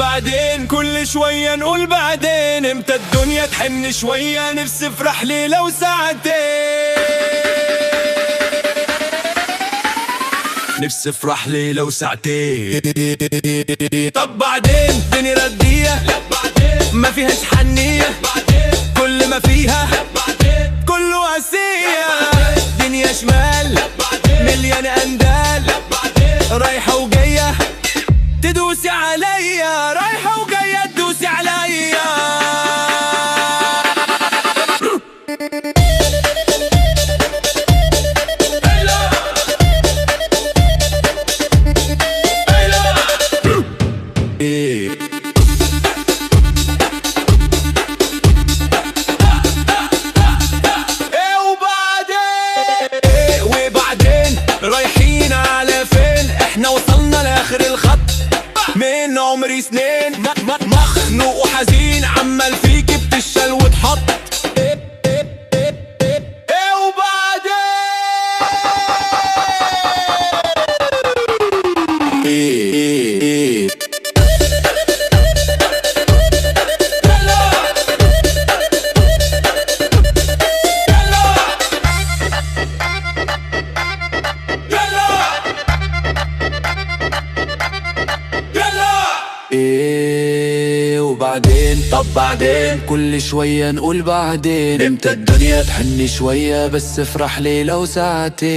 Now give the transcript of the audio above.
بعدين كل شوية نقول بعدين، امتى الدنيا تحن شوية، نفسي افرح ليلة وساعتين، نفسي افرح ليلة وساعتين. طب بعدين الدنيا ردية، لا بعدين ما فيهاش حنية، بعدين كل ما فيها، لا بعدين كله قاسية، دنيا شمال، لا بعدين مليانة اندال، لا بعدين رايحة وجاية تدوسي عليا، رايحة وجاية تدوسي عليا. رايحين على فين؟ احنا وصلنا لاخر الخط، من عمري سنين مخنوق وحزين، عمال فيكي بتشل وتحط. ايه وبعدين ايه وبعدين؟ طب بعدين كل شوية نقول بعدين، امتى الدنيا تحن شوية، بس افرح ليلة وساعتين.